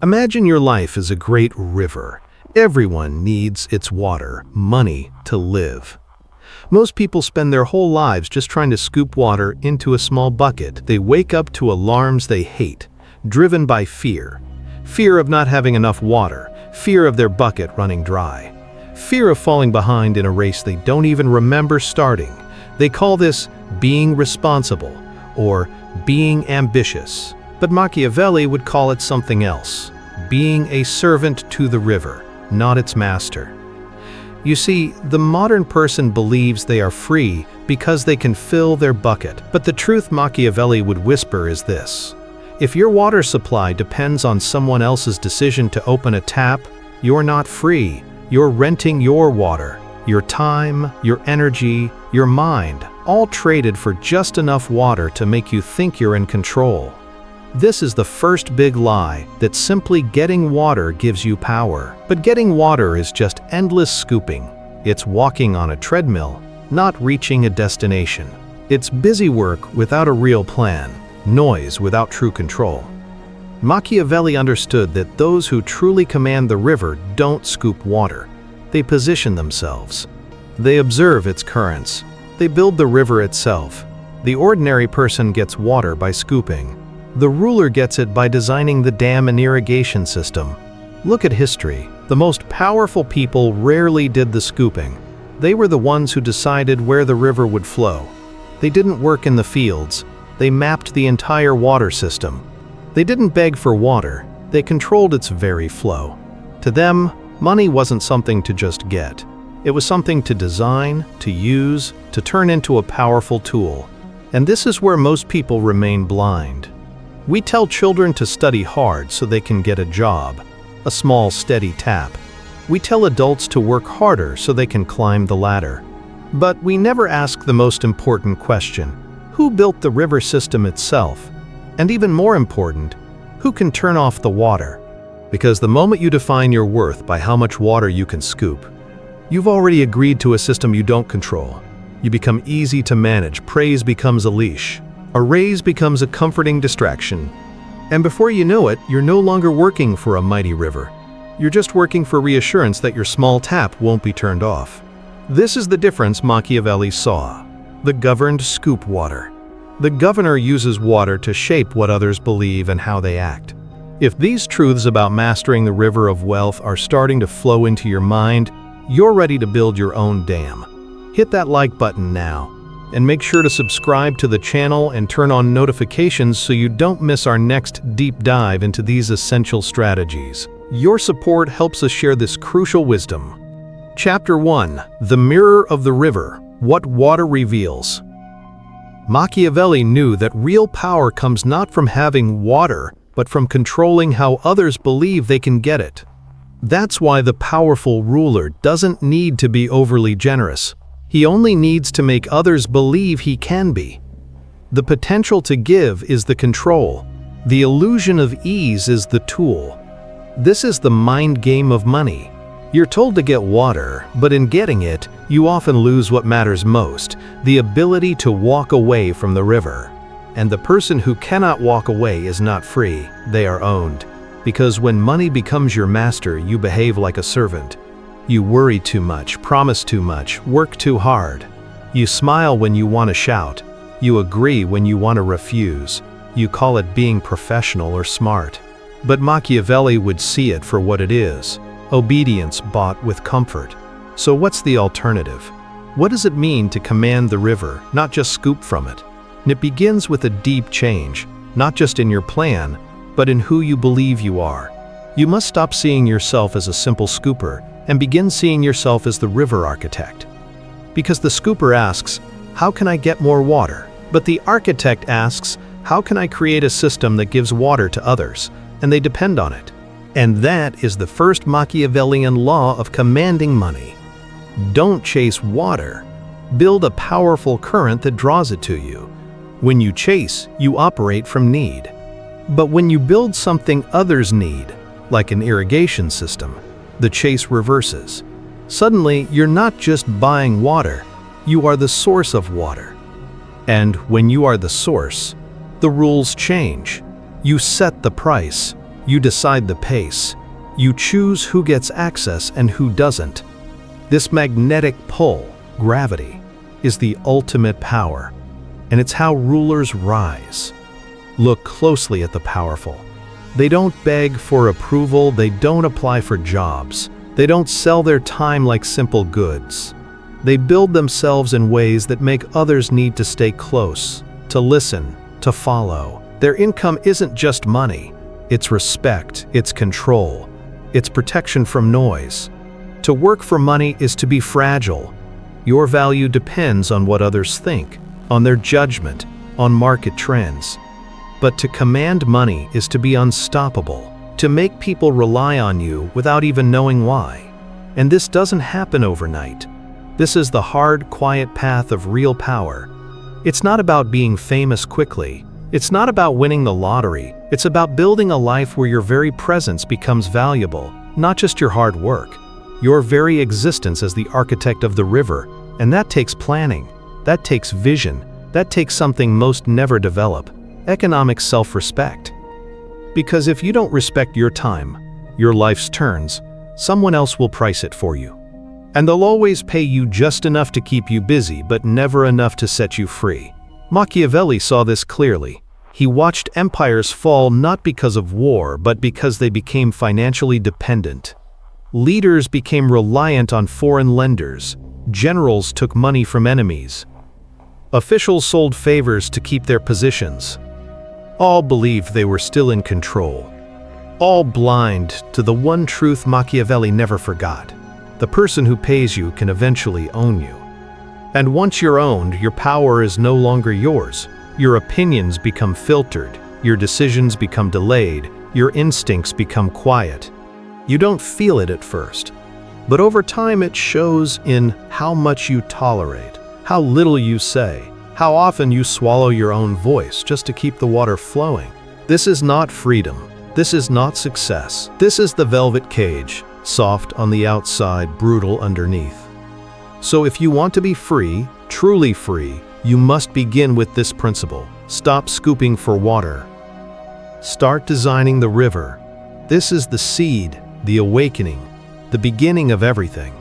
Imagine your life is a great river. Everyone needs its water, money, to live. Most people spend their whole lives just trying to scoop water into a small bucket. They wake up to alarms they hate, driven by fear. Fear of not having enough water, fear of their bucket running dry, fear of falling behind in a race they don't even remember starting. They call this being responsible or being ambitious. But Machiavelli would call it something else, being a servant to the river, not its master. You see, the modern person believes they are free because they can fill their bucket. But the truth Machiavelli would whisper is this: if your water supply depends on someone else's decision to open a tap, you're not free. You're renting your water, your time, your energy, your mind, all traded for just enough water to make you think you're in control. This is the first big lie, that simply getting water gives you power. But getting water is just endless scooping. It's walking on a treadmill, not reaching a destination. It's busy work without a real plan, noise without true control. Machiavelli understood that those who truly command the river don't scoop water. They position themselves. They observe its currents. They build the river itself. The ordinary person gets water by scooping. The ruler gets it by designing the dam and irrigation system. Look at history. The most powerful people rarely did the scooping. They were the ones who decided where the river would flow. They didn't work in the fields. They mapped the entire water system. They didn't beg for water. They controlled its very flow. To them, money wasn't something to just get. It was something to design, to use, to turn into a powerful tool. And this is where most people remain blind. We tell children to study hard so they can get a job, a small steady tap. We tell adults to work harder so they can climb the ladder. But we never ask the most important question: who built the river system itself? And even more important, who can turn off the water? Because the moment you define your worth by how much water you can scoop, you've already agreed to a system you don't control. You become easy to manage. Praise becomes a leash. A raise becomes a comforting distraction. And before you know it, you're no longer working for a mighty river. You're just working for reassurance that your small tap won't be turned off. This is the difference Machiavelli saw. The governed scoop water. The governor uses water to shape what others believe and how they act. If these truths about mastering the river of wealth are starting to flow into your mind, you're ready to build your own dam. Hit that like button now. And make sure to subscribe to the channel and turn on notifications so you don't miss our next deep dive into these essential strategies. Your support helps us share this crucial wisdom. Chapter 1: The Mirror of the River, What Water Reveals. Machiavelli knew that real power comes not from having water, but from controlling how others believe they can get it. That's why the powerful ruler doesn't need to be overly generous. He only needs to make others believe he can be. The potential to give is the control. The illusion of ease is the tool. This is the mind game of money. You're told to get water, but in getting it, you often lose what matters most, the ability to walk away from the river. And the person who cannot walk away is not free, they are owned. Because when money becomes your master, you behave like a servant. You worry too much, promise too much, work too hard. You smile when you want to shout. You agree when you want to refuse. You call it being professional or smart. But Machiavelli would see it for what it is: obedience bought with comfort. So what's the alternative? What does it mean to command the river, not just scoop from it? And it begins with a deep change, not just in your plan, but in who you believe you are. You must stop seeing yourself as a simple scooper and begin seeing yourself as the river architect. Because the scooper asks, how can I get more water? But the architect asks, how can I create a system that gives water to others, and they depend on it? And that is the first Machiavellian law of commanding money. Don't chase water. Build a powerful current that draws it to you. When you chase, you operate from need. But when you build something others need, like an irrigation system, the chase reverses. Suddenly, you're not just buying water, you are the source of water. And when you are the source, the rules change. You set the price. You decide the pace. You choose who gets access and who doesn't. This magnetic pull, gravity, is the ultimate power, and it's how rulers rise. Look closely at the powerful. They don't beg for approval, they don't apply for jobs. They don't sell their time like simple goods. They build themselves in ways that make others need to stay close, to listen, to follow. Their income isn't just money. It's respect, it's control, it's protection from noise. To work for money is to be fragile. Your value depends on what others think, on their judgment, on market trends. But to command money is to be unstoppable, to make people rely on you without even knowing why. And this doesn't happen overnight. This is the hard, quiet path of real power. It's not about being famous quickly. It's not about winning the lottery. It's about building a life where your very presence becomes valuable, not just your hard work. Your very existence as the architect of the river. And that takes planning. That takes vision. That takes something most never develop: economic self-respect. Because if you don't respect your time, your life's turns, someone else will price it for you. And they'll always pay you just enough to keep you busy, but never enough to set you free. Machiavelli saw this clearly. He watched empires fall not because of war, but because they became financially dependent. Leaders became reliant on foreign lenders. Generals took money from enemies. Officials sold favors to keep their positions. All believed they were still in control. All blind to the one truth Machiavelli never forgot: the person who pays you can eventually own you. And once you're owned, your power is no longer yours. Your opinions become filtered, your decisions become delayed, your instincts become quiet. You don't feel it at first, but over time it shows in how much you tolerate, how little you say, how often you swallow your own voice just to keep the water flowing. This is not freedom. This is not success. This is the velvet cage, soft on the outside, brutal underneath. So if you want to be free, truly free, you must begin with this principle. Stop scooping for water. Start designing the river. This is the seed, the awakening, the beginning of everything.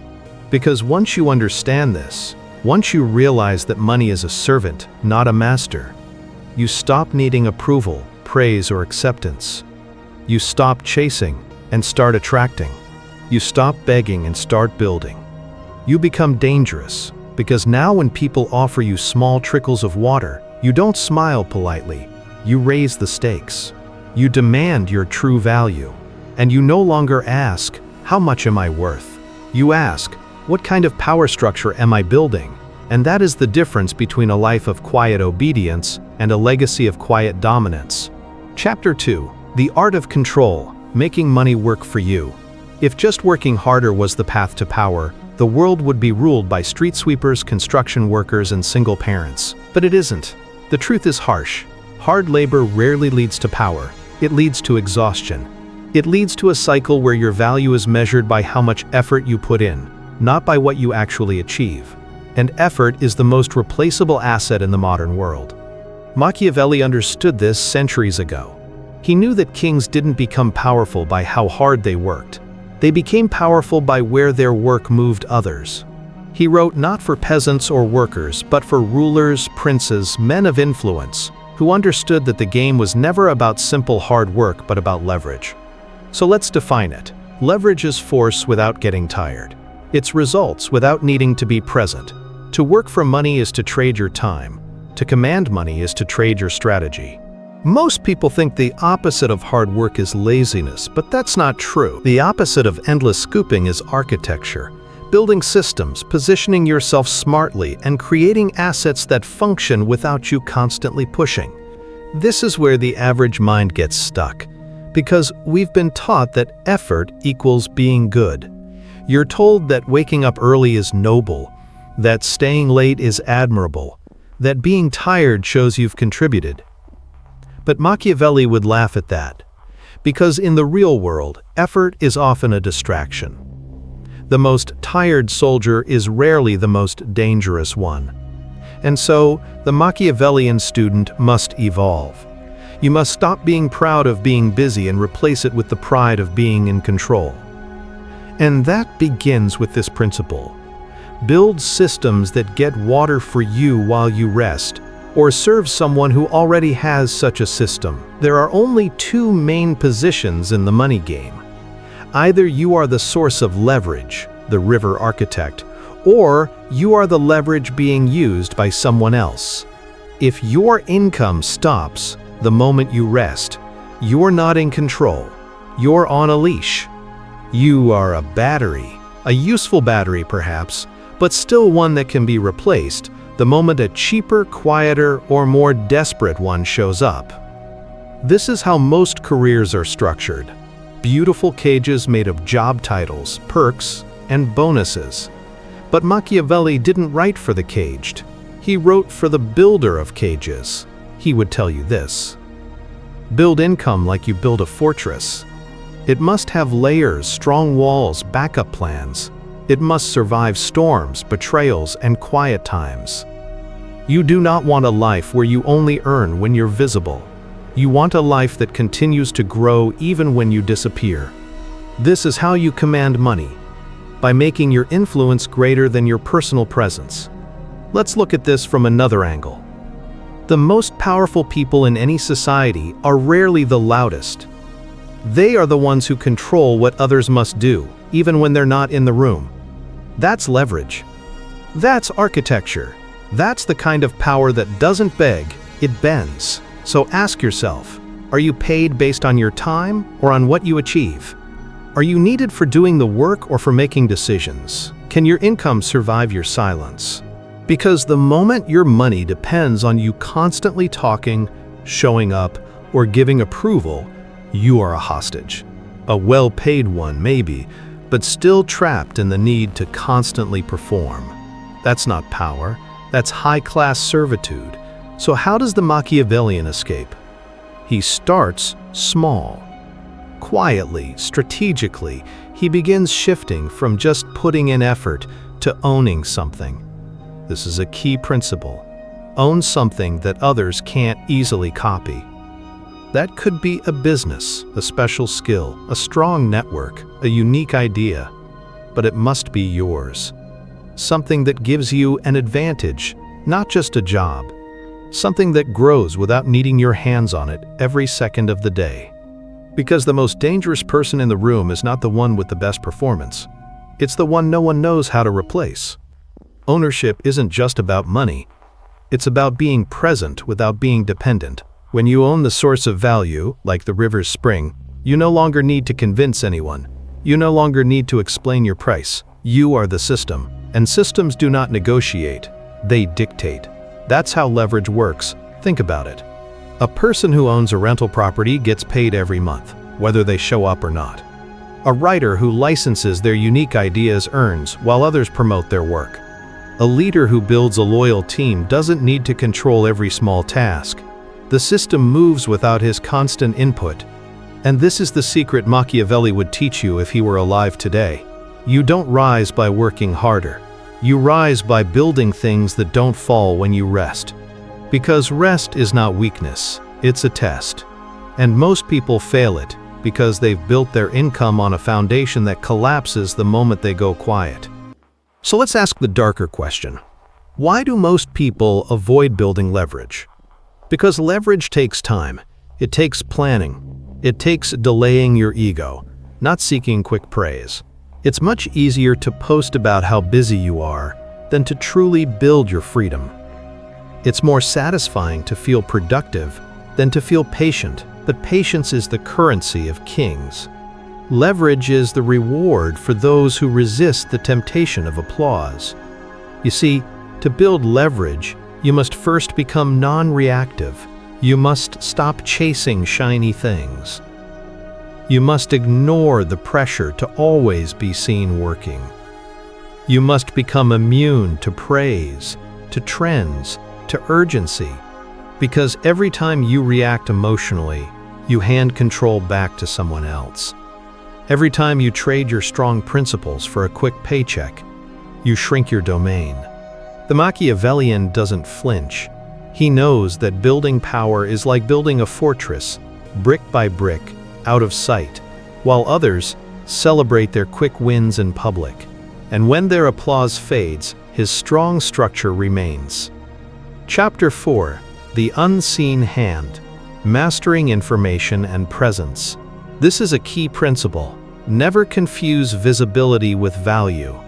Because once you understand this, once you realize that money is a servant, not a master, you stop needing approval, praise, or acceptance. You stop chasing and start attracting. You stop begging and start building. You become dangerous, because now when people offer you small trickles of water, you don't smile politely. You raise the stakes. You demand your true value. And you no longer ask, "How much am I worth?" You ask, "What kind of power structure am I building?" And that is the difference between a life of quiet obedience and a legacy of quiet dominance. Chapter 2: The Art of Control, Making Money Work for You. If just working harder was the path to power, the world would be ruled by street sweepers, construction workers, and single parents. But it isn't. The truth is harsh. Hard labor rarely leads to power. It leads to exhaustion. It leads to a cycle where your value is measured by how much effort you put in, not by what you actually achieve. And effort is the most replaceable asset in the modern world. Machiavelli understood this centuries ago. He knew that kings didn't become powerful by how hard they worked. They became powerful by where their work moved others. He wrote not for peasants or workers, but for rulers, princes, men of influence, who understood that the game was never about simple hard work but about leverage. So let's define it. Leverage is force without getting tired. It's results without needing to be present. To work for money is to trade your time. To command money is to trade your strategy. Most people think the opposite of hard work is laziness, but that's not true. The opposite of endless scooping is architecture. Building systems, positioning yourself smartly, and creating assets that function without you constantly pushing. This is where the average mind gets stuck, because we've been taught that effort equals being good. You're told that waking up early is noble, that staying late is admirable, that being tired shows you've contributed. But Machiavelli would laugh at that, because in the real world, effort is often a distraction. The most tired soldier is rarely the most dangerous one. And so, the Machiavellian student must evolve. You must stop being proud of being busy and replace it with the pride of being in control. And that begins with this principle. Build systems that get water for you while you rest, or serve someone who already has such a system. There are only two main positions in the money game. Either you are the source of leverage, the river architect, or you are the leverage being used by someone else. If your income stops the moment you rest, you're not in control. You're on a leash. You are a battery, a useful battery perhaps, but still one that can be replaced the moment a cheaper, quieter, or more desperate one shows up. This is how most careers are structured. Beautiful cages made of job titles, perks, and bonuses. But Machiavelli didn't write for the caged. He wrote for the builder of cages. He would tell you this. Build income like you build a fortress. It must have layers, strong walls, backup plans. It must survive storms, betrayals, and quiet times. You do not want a life where you only earn when you're visible. You want a life that continues to grow even when you disappear. This is how you command money, by making your influence greater than your personal presence. Let's look at this from another angle. The most powerful people in any society are rarely the loudest. They are the ones who control what others must do, even when they're not in the room. That's leverage. That's architecture. That's the kind of power that doesn't beg, it bends. So ask yourself, are you paid based on your time or on what you achieve? Are you needed for doing the work or for making decisions? Can your income survive your silence? Because the moment your money depends on you constantly talking, showing up, or giving approval, you are a hostage. A well-paid one, maybe, but still trapped in the need to constantly perform. That's not power, that's high-class servitude. So how does the Machiavellian escape? He starts small. Quietly, strategically, he begins shifting from just putting in effort to owning something. This is a key principle. Own something that others can't easily copy. That could be a business, a special skill, a strong network, a unique idea, but it must be yours. Something that gives you an advantage, not just a job. Something that grows without needing your hands on it every second of the day. Because the most dangerous person in the room is not the one with the best performance. It's the one no one knows how to replace. Ownership isn't just about money. It's about being present without being dependent. When you own the source of value, like the river's spring, you no longer need to convince anyone. You no longer need to explain your price. You are the system, and systems do not negotiate, they dictate. That's how leverage works. Think about it. A person who owns a rental property gets paid every month, whether they show up or not. A writer who licenses their unique ideas earns, while others promote their work. A leader who builds a loyal team doesn't need to control every small task. The system moves without his constant input. And this is the secret Machiavelli would teach you if he were alive today. You don't rise by working harder. You rise by building things that don't fall when you rest. Because rest is not weakness, it's a test. And most people fail it because they've built their income on a foundation that collapses the moment they go quiet. So let's ask the darker question. Why do most people avoid building leverage? Because leverage takes time. It takes planning. It takes delaying your ego, not seeking quick praise. It's much easier to post about how busy you are than to truly build your freedom. It's more satisfying to feel productive than to feel patient, but patience is the currency of kings. Leverage is the reward for those who resist the temptation of applause. You see, to build leverage, you must first become non-reactive. You must stop chasing shiny things. You must ignore the pressure to always be seen working. You must become immune to praise, to trends, to urgency. Because every time you react emotionally, you hand control back to someone else. Every time you trade your strong principles for a quick paycheck, you shrink your domain. The Machiavellian doesn't flinch. He knows that building power is like building a fortress, brick by brick, out of sight, while others celebrate their quick wins in public. And when their applause fades, his strong structure remains. Chapter 4: The Unseen Hand. Mastering Information and Presence. This is a key principle. Never confuse visibility with value.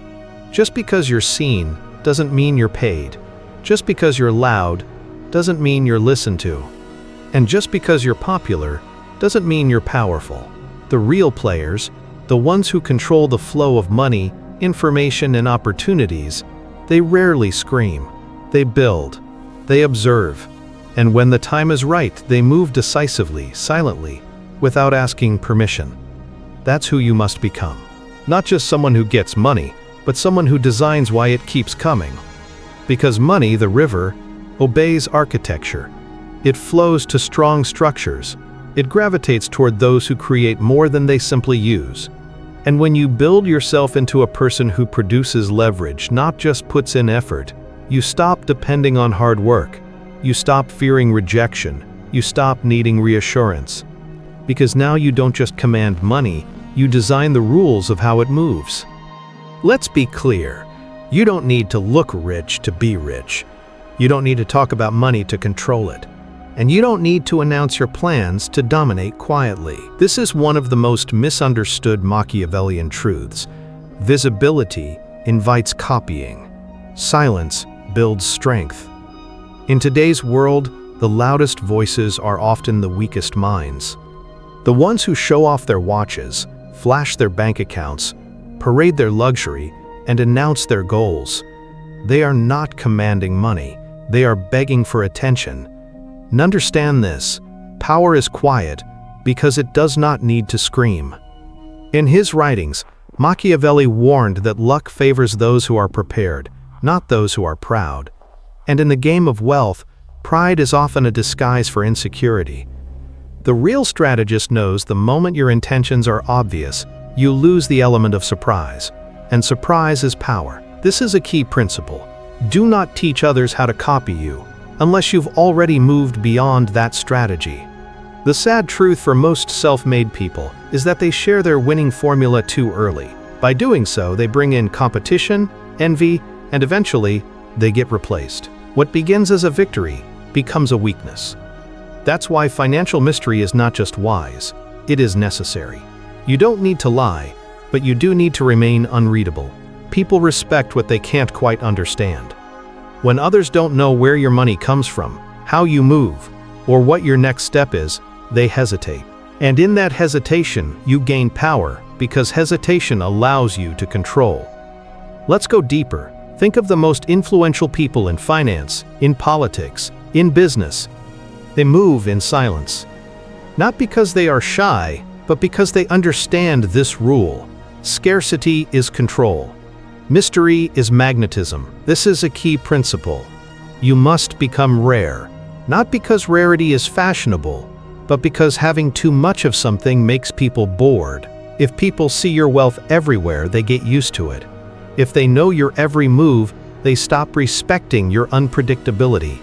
Just because you're seen doesn't mean you're paid. Just because you're loud doesn't mean you're listened to. And just because you're popular doesn't mean you're powerful. The real players, the ones who control the flow of money, information, and opportunities, they rarely scream. They build. They observe. And when the time is right, they move decisively, silently, without asking permission. That's who you must become. Not just someone who gets money, but someone who designs why it keeps coming. Because money, the river, obeys architecture. It flows to strong structures. It gravitates toward those who create more than they simply use. And when you build yourself into a person who produces leverage, not just puts in effort, you stop depending on hard work. You stop fearing rejection. You stop needing reassurance. Because now you don't just command money, you design the rules of how it moves. Let's be clear. You don't need to look rich to be rich. You don't need to talk about money to control it. And you don't need to announce your plans to dominate quietly. This is one of the most misunderstood Machiavellian truths. Visibility invites copying. Silence builds strength. In today's world, the loudest voices are often the weakest minds. The ones who show off their watches, flash their bank accounts, parade their luxury, and announce their goals. They are not commanding money. They are begging for attention. And understand this: power is quiet because it does not need to scream. In his writings, Machiavelli warned that luck favors those who are prepared, not those who are proud. And in the game of wealth, pride is often a disguise for insecurity. The real strategist knows the moment your intentions are obvious, you lose the element of surprise. And surprise is power. This is a key principle. Do not teach others how to copy you, unless you've already moved beyond that strategy. The sad truth for most self-made people is that they share their winning formula too early. By doing so, they bring in competition, envy, and eventually, they get replaced. What begins as a victory becomes a weakness. That's why financial mystery is not just wise, it is necessary. You don't need to lie, but you do need to remain unreadable. People respect what they can't quite understand. When others don't know where your money comes from, how you move, or what your next step is, they hesitate. And in that hesitation, you gain power, because hesitation allows you to control. Let's go deeper. Think of the most influential people in finance, in politics, in business. They move in silence. Not because they are shy, but because they understand this rule. Scarcity is control. Mystery is magnetism. This is a key principle. You must become rare, not because rarity is fashionable, but because having too much of something makes people bored. If people see your wealth everywhere, they get used to it. If they know your every move, they stop respecting your unpredictability.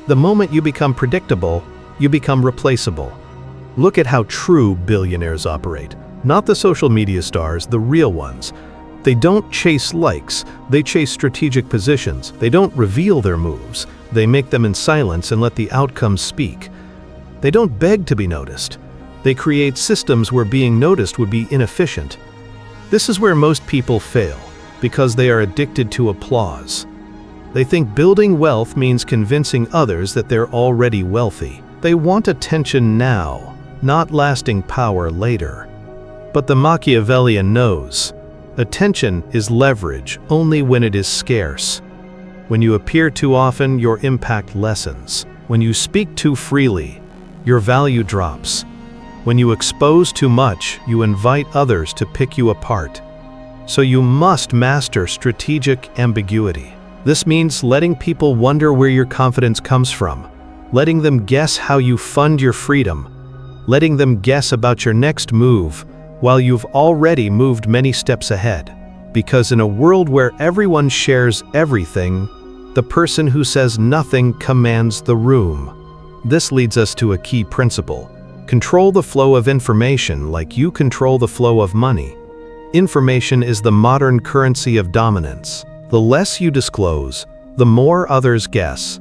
The moment you become predictable, you become replaceable. Look at how true billionaires operate. Not the social media stars, the real ones. They don't chase likes, they chase strategic positions. They don't reveal their moves. They make them in silence and let the outcomes speak. They don't beg to be noticed. They create systems where being noticed would be inefficient. This is where most people fail, because they are addicted to applause. They think building wealth means convincing others that they're already wealthy. They want attention now, not lasting power later. But the Machiavellian knows, attention is leverage only when it is scarce. When you appear too often, your impact lessens. When you speak too freely, your value drops. When you expose too much, you invite others to pick you apart. So you must master strategic ambiguity. This means letting people wonder where your confidence comes from, letting them guess how you fund your freedom, letting them guess about your next move, while you've already moved many steps ahead. Because in a world where everyone shares everything, The person who says nothing commands the room. This leads us to a key principle. Control the flow of information like you control the flow of money. Information is the modern currency of dominance. The less you disclose, the more others guess.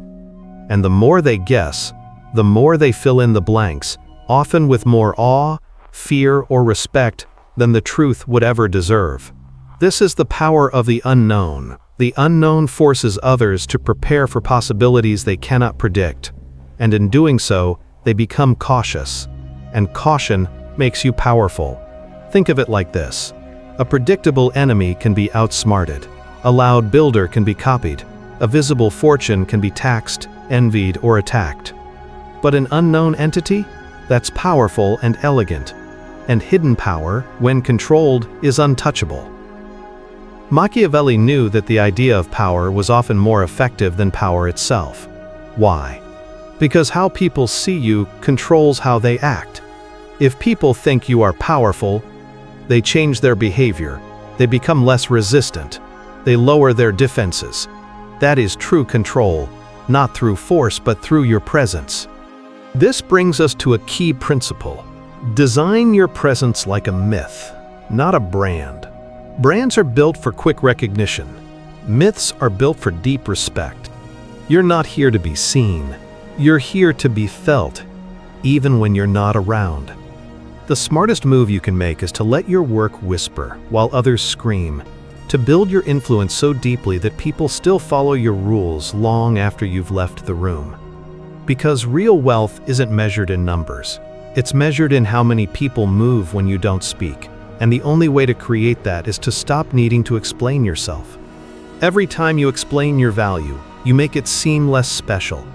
And the more they guess, the more they fill in the blanks, often with more awe, fear, or respect than the truth would ever deserve. This is the power of the unknown. The unknown forces others to prepare for possibilities they cannot predict, and in doing so, they become cautious. And caution makes you powerful. Think of it like this. A predictable enemy can be outsmarted. A loud builder can be copied. A visible fortune can be taxed, envied, or attacked. But an unknown entity? That's powerful and elegant. And hidden power, when controlled, is untouchable. Machiavelli knew that the idea of power was often more effective than power itself. Why? Because how people see you controls how they act. If people think you are powerful, they change their behavior. They become less resistant. They lower their defenses. That is true control, not through force but through your presence. This brings us to a key principle. Design your presence like a myth, not a brand. Brands are built for quick recognition. Myths are built for deep respect. You're not here to be seen. You're here to be felt, even when you're not around. The smartest move you can make is to let your work whisper while others scream, to build your influence so deeply that people still follow your rules long after you've left the room. Because real wealth isn't measured in numbers. It's measured in how many people move when you don't speak. And the only way to create that is to stop needing to explain yourself. Every time you explain your value, you make it seem less special.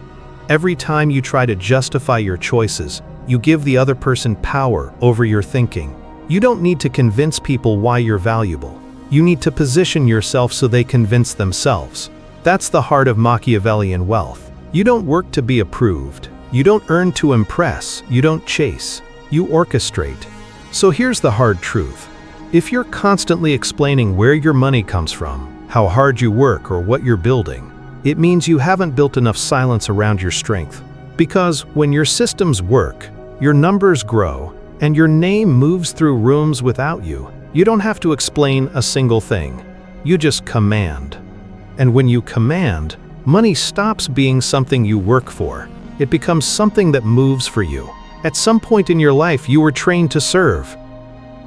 Every time you try to justify your choices, you give the other person power over your thinking. You don't need to convince people why you're valuable. You need to position yourself so they convince themselves. That's the heart of Machiavellian wealth. You don't work to be approved. You don't earn to impress. You don't chase. You orchestrate. So here's the hard truth. If you're constantly explaining where your money comes from, how hard you work, or what you're building, it means you haven't built enough silence around your strength. Because when your systems work, your numbers grow, and your name moves through rooms without you, you don't have to explain a single thing. You just command. And when you command, money stops being something you work for. It becomes something that moves for you. At some point in your life, you were trained to serve.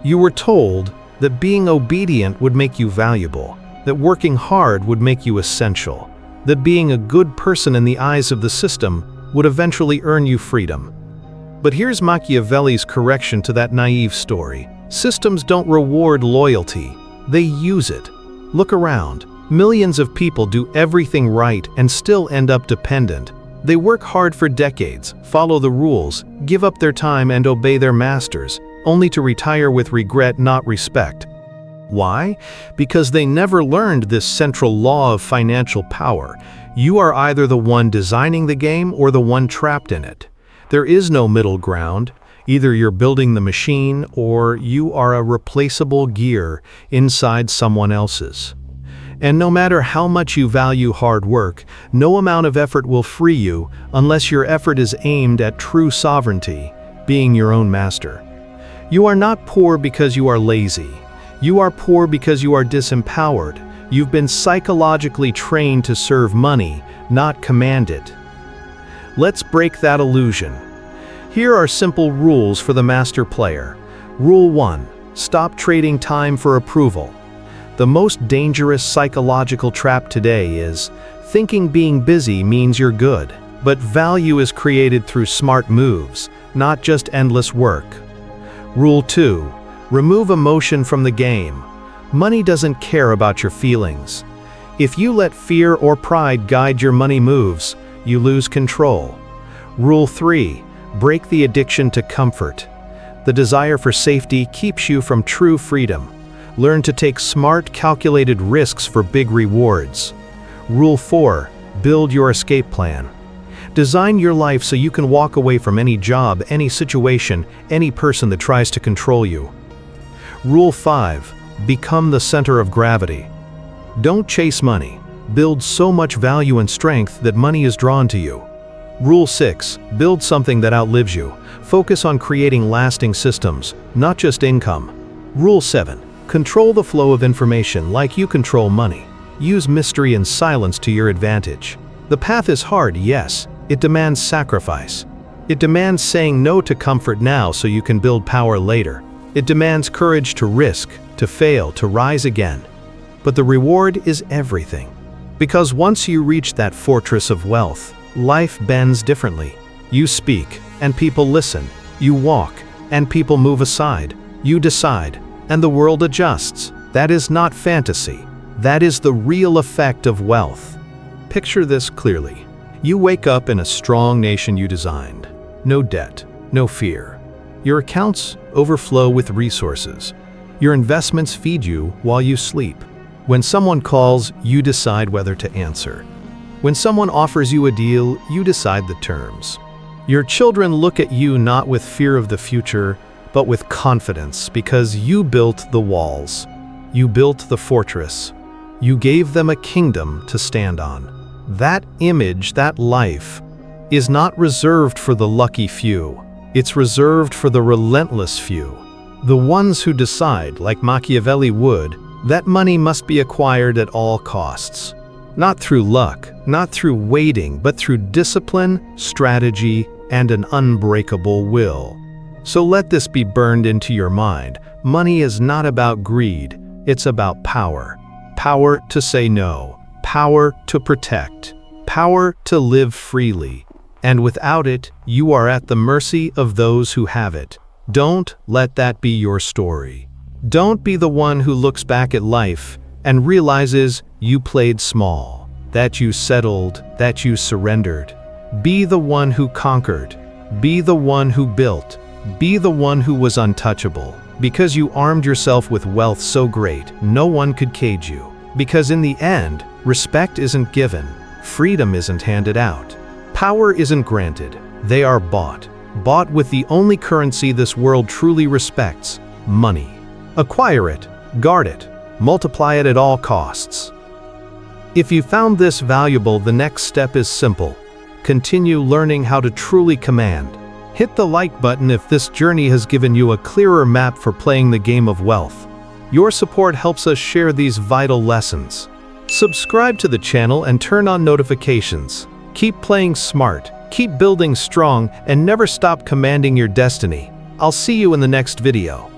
You were told that being obedient would make you valuable, that working hard would make you essential, that being a good person in the eyes of the system would eventually earn you freedom. But here's Machiavelli's correction to that naive story. Systems don't reward loyalty, they use it. Look around. Millions of people do everything right and still end up dependent. They work hard for decades, follow the rules, give up their time and obey their masters, only to retire with regret, not respect. Why? Because they never learned this central law of financial power. You are either the one designing the game or the one trapped in it. There is no middle ground. Either you're building the machine or you are a replaceable gear inside someone else's. And no matter how much you value hard work, no amount of effort will free you unless your effort is aimed at true sovereignty, being your own master. You are not poor because you are lazy. You are poor because you are disempowered. You've been psychologically trained to serve money, not command it. Let's break that illusion. Here are simple rules for the master player. Rule 1. Stop trading time for approval. The most dangerous psychological trap today is thinking being busy means you're good. But value is created through smart moves, not just endless work. Rule 2. Remove emotion from the game. Money doesn't care about your feelings. If you let fear or pride guide your money moves, you lose control. Rule 3. Break the addiction to comfort. The desire for safety keeps you from true freedom. Learn to take smart, calculated risks for big rewards. Rule 4. Build your escape plan. Design your life so you can walk away from any job, any situation, any person that tries to control you. Rule 5. Become the center of gravity. Don't chase money. Build so much value and strength that money is drawn to you. Rule 6. Build something that outlives you. Focus on creating lasting systems, not just income. Rule 7. Control the flow of information like you control money. Use mystery and silence to your advantage. The path is hard, yes. It demands sacrifice. It demands saying no to comfort now so you can build power later. It demands courage to risk, to fail, to rise again. But the reward is everything. Because once you reach that fortress of wealth, life bends differently. You speak, and people listen. You walk, and people move aside. You decide, and the world adjusts. That is not fantasy. That is the real effect of wealth. Picture this clearly. You wake up in a strong nation you designed. No debt, no fear. Your accounts overflow with resources. Your investments feed you while you sleep. When someone calls, you decide whether to answer. When someone offers you a deal, you decide the terms. Your children look at you not with fear of the future, but with confidence because you built the walls. You built the fortress. You gave them a kingdom to stand on. That image, that life, is not reserved for the lucky few. It's reserved for the relentless few. The ones who decide, like Machiavelli would, that money must be acquired at all costs. Not through luck, not through waiting, but through discipline, strategy, and an unbreakable will. So let this be burned into your mind. Money is not about greed, it's about power. Power to say no, power to protect, power to live freely. And without it, you are at the mercy of those who have it. Don't let that be your story. Don't be the one who looks back at life and realizes you played small, that you settled, that you surrendered. Be the one who conquered. Be the one who built. Be the one who was untouchable. Because you armed yourself with wealth so great, no one could cage you. Because in the end, respect isn't given, freedom isn't handed out. Power isn't granted, they are bought. Bought with the only currency this world truly respects, money. Acquire it, guard it, multiply it at all costs. If you found this valuable, the next step is simple. Continue learning how to truly command. Hit the like button if this journey has given you a clearer map for playing the game of wealth. Your support helps us share these vital lessons. Subscribe to the channel and turn on notifications. Keep playing smart, keep building strong, and never stop commanding your destiny. I'll see you in the next video.